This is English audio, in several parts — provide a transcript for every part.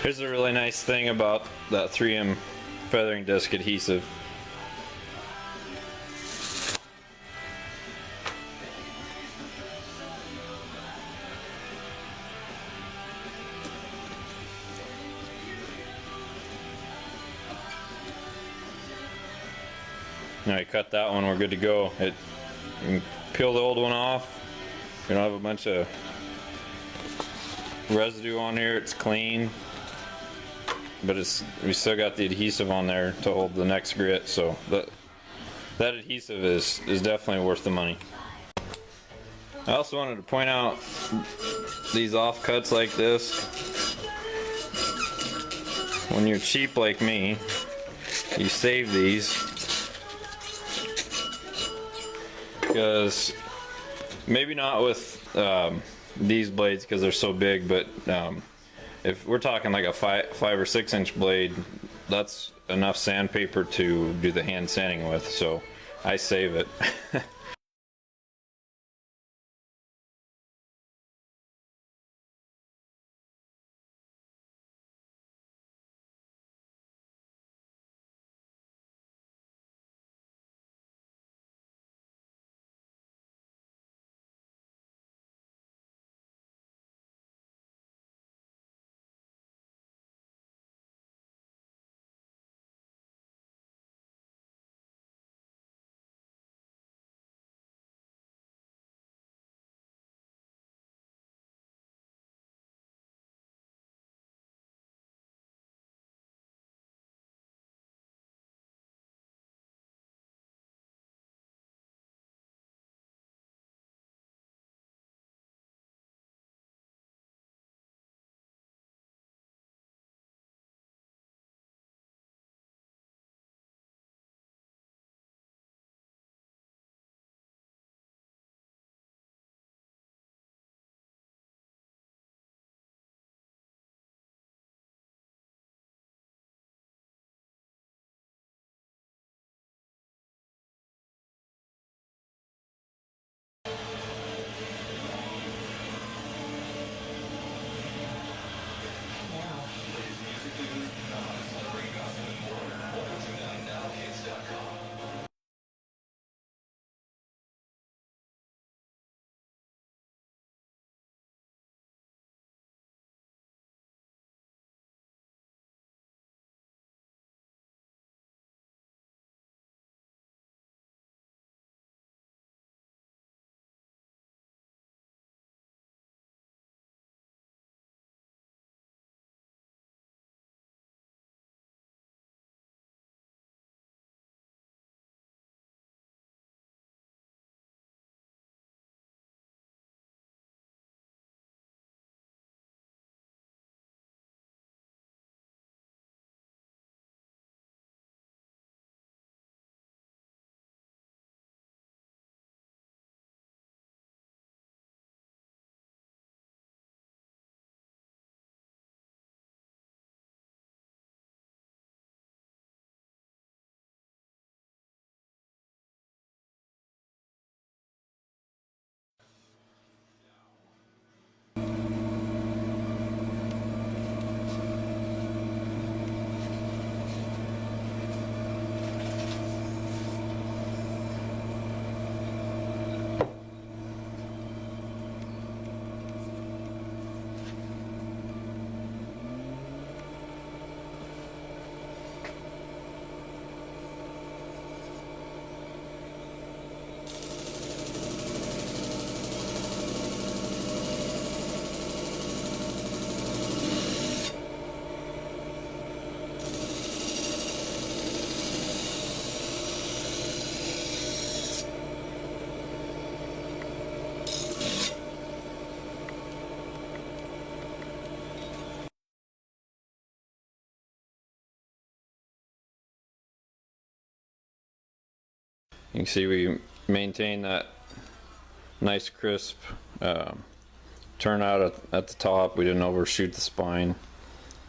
Here's a really nice thing about that 3M feathering disc adhesive. Now you cut that one, we're good to go. You can peel the old one off. You don't have a bunch of residue on here, it's clean. But we still got the adhesive on there to hold the next grit, so that adhesive is definitely worth the money. I also wanted to point out these offcuts like this. When you're cheap like me, you save these, because maybe not with these blades because they're so big, but if we're talking like a 5 or 6 inch blade, that's enough sandpaper to do the hand sanding with, so I save it. You can see we maintain that nice crisp turnout at the top. We didn't overshoot the spine,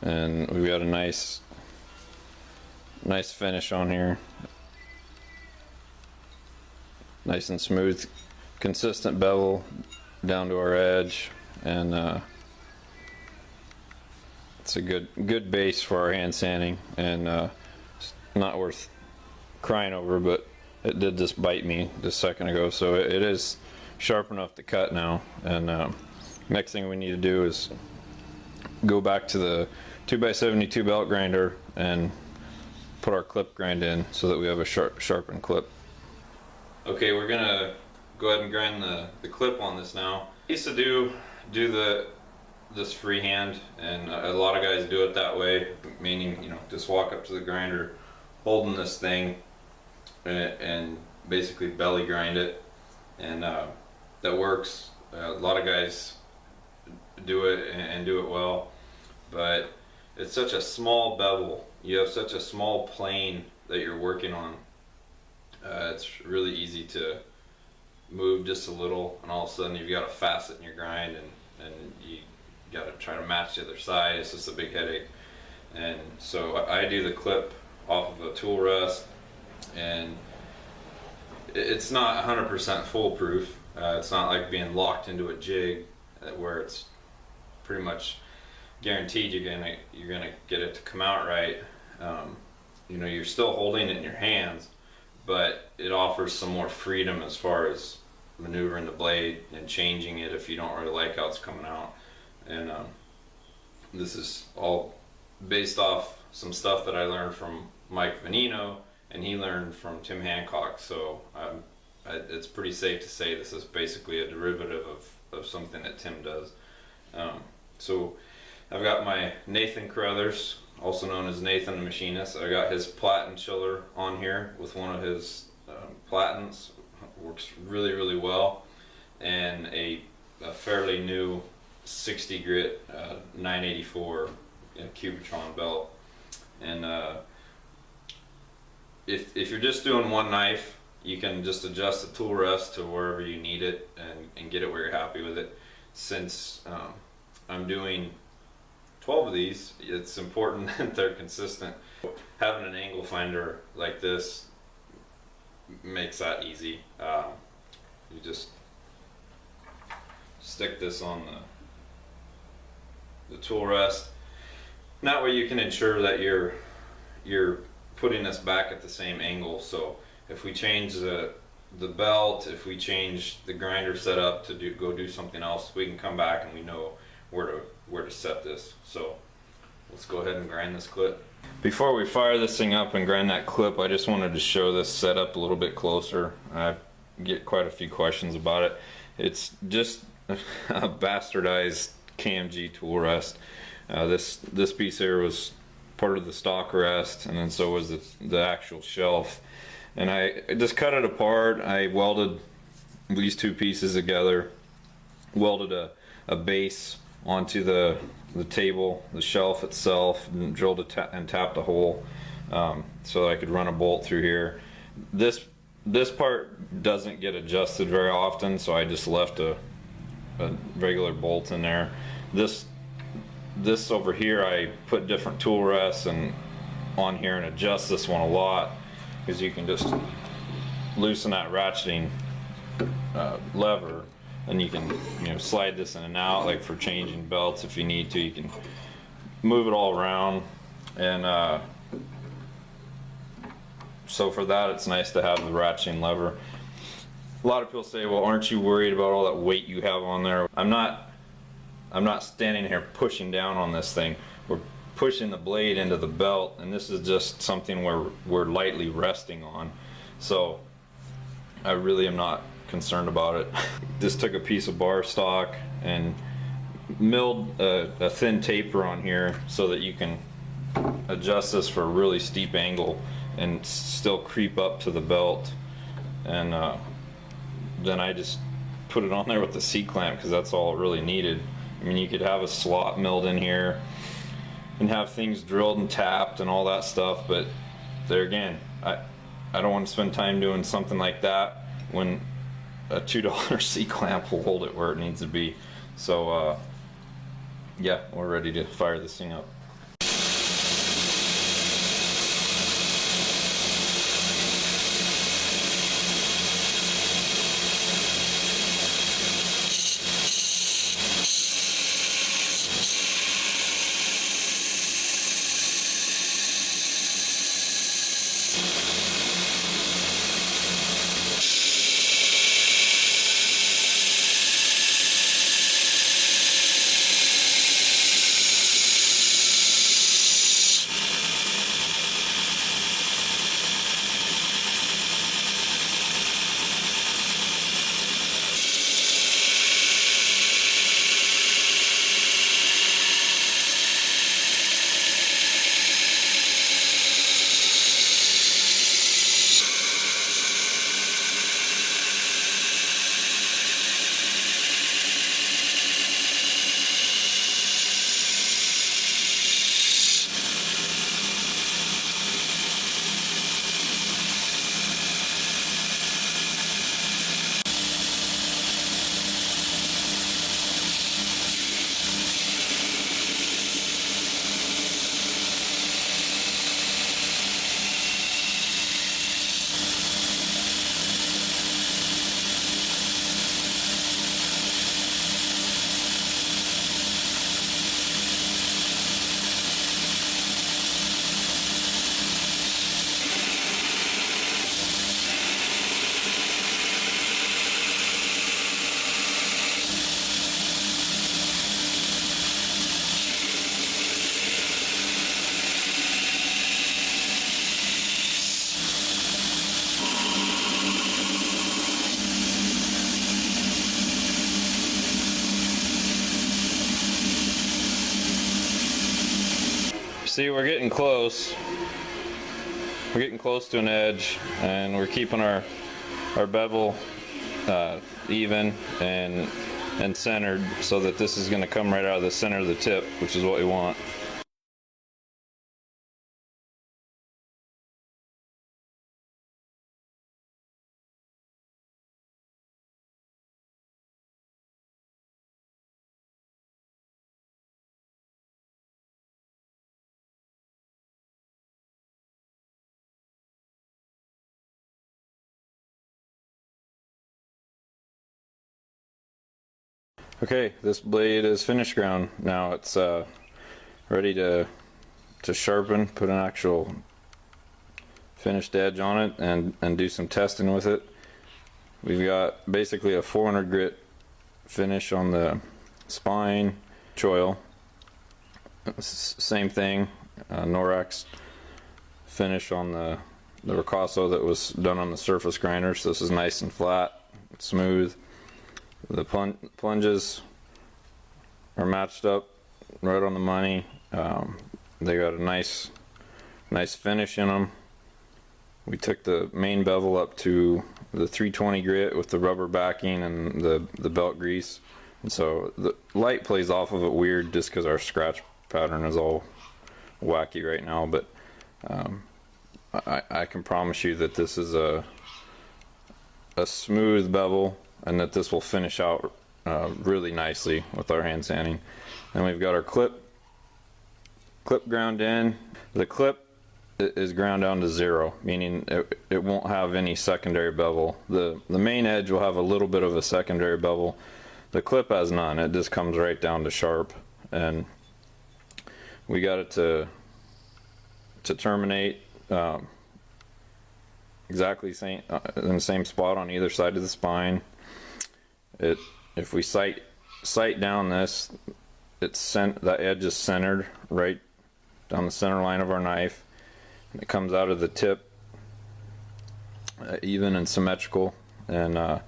and we've got a nice finish on here. Nice and smooth, consistent bevel down to our edge, and it's a good base for our hand sanding, and it's not worth crying over, but it did just bite me just a second ago, so it is sharp enough to cut now. And next thing we need to do is go back to the 2x72 belt grinder and put our clip grind in so that we have a sharpened clip. Okay, we're gonna go ahead and grind the clip on this now. I used to do this freehand, and a lot of guys do it that way, meaning, you know, just walk up to the grinder holding this thing and basically belly grind it, and that works. A lot of guys do it and do it well, but it's such a small bevel, you have such a small plane that you're working on, it's really easy to move just a little and all of a sudden you've got a facet in your grind, and you got to try to match the other side. It's just a big headache. And so I do the clip off of a tool rest, and it's not 100% foolproof. It's not like being locked into a jig where it's pretty much guaranteed you're gonna get it to come out right. You know, you're still holding it in your hands, but it offers some more freedom as far as maneuvering the blade and changing it if you don't really like how it's coming out. And this is all based off some stuff that I learned from Mike Venino, and he learned from Tim Hancock, so it's pretty safe to say this is basically a derivative of something that Tim does. So I've got my Nathan Carruthers, also known as Nathan the Machinist. I got his platen chiller on here with one of his platens. Works really well, and a fairly new 60 grit 984 Cubitron belt. And if you're just doing one knife, you can just adjust the tool rest to wherever you need it and get it where you're happy with it. Since I'm doing 12 of these, it's important that they're consistent. Having an angle finder like this makes that easy. You just stick this on the tool rest, and that way you can ensure that you're putting this back at the same angle. So if we change the belt, if we change the grinder setup to go do something else, we can come back and we know where to set this. So let's go ahead and grind this clip. Before we fire this thing up and grind that clip, I just wanted to show this setup a little bit closer. I get quite a few questions about it. It's just a bastardized KMG tool rest. This piece here was part of the stock rest, and then so was the actual shelf. And I just cut it apart. I welded these two pieces together, welded a base onto the table, the shelf itself, and drilled and tapped a hole so that I could run a bolt through here. This part doesn't get adjusted very often, so I just left a regular bolt in there. This over here, I put different tool rests and on here and adjust this one a lot, because you can just loosen that ratcheting lever, and you can, you know, slide this in and out, like for changing belts if you need to. You can move it all around, and so for that it's nice to have the ratcheting lever. A lot of people say, well, aren't you worried about all that weight you have on there? I'm not standing here pushing down on this thing. We're pushing the blade into the belt, and this is just something where we're lightly resting on. So I really am not concerned about it. Just took a piece of bar stock and milled a thin taper on here so that you can adjust this for a really steep angle and still creep up to the belt. And then I just put it on there with the C-clamp, because that's all it really needed. I mean, you could have a slot milled in here and have things drilled and tapped and all that stuff, but there again, I don't want to spend time doing something like that when a $2 C-clamp will hold it where it needs to be. So yeah, we're ready to fire this thing up. See, we're getting close. We're getting close to an edge, and we're keeping our bevel even and centered, so that this is going to come right out of the center of the tip, which is what we want. Okay, this blade is finished ground. Now it's ready to sharpen, put an actual finished edge on it, and do some testing with it. We've got basically a 400 grit finish on the spine, choil. Same thing, Norex finish on the ricasso that was done on the surface grinder. So this is nice and flat, smooth. The plunges are matched up right on the money. They got a nice finish in them. We took the main bevel up to the 320 grit with the rubber backing and the belt grease, and so the light plays off of it weird just because our scratch pattern is all wacky right now. But I can promise you that this is a smooth bevel, and that this will finish out really nicely with our hand sanding. And we've got our clip ground in. The clip is ground down to 0, meaning it won't have any secondary bevel. The main edge will have a little bit of a secondary bevel. The clip has none. It just comes right down to sharp, and we got it to terminate exactly in the same spot on either side of the spine. If we sight down this, that edge is centered right down the center line of our knife, and it comes out of the tip even and symmetrical, and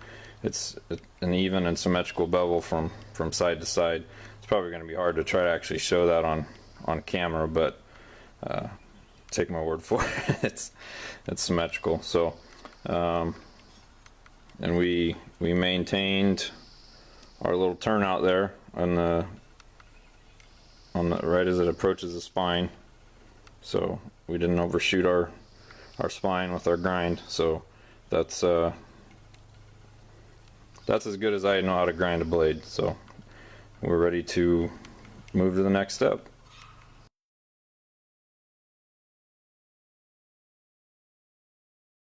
it's an even and symmetrical bevel from side to side. It's probably going to be hard to try to actually show that on camera, but take my word for it. It's symmetrical. So and we maintained our little turnout there on the right as it approaches the spine, so we didn't overshoot our spine with our grind. So that's as good as I know how to grind a blade. So we're ready to move to the next step.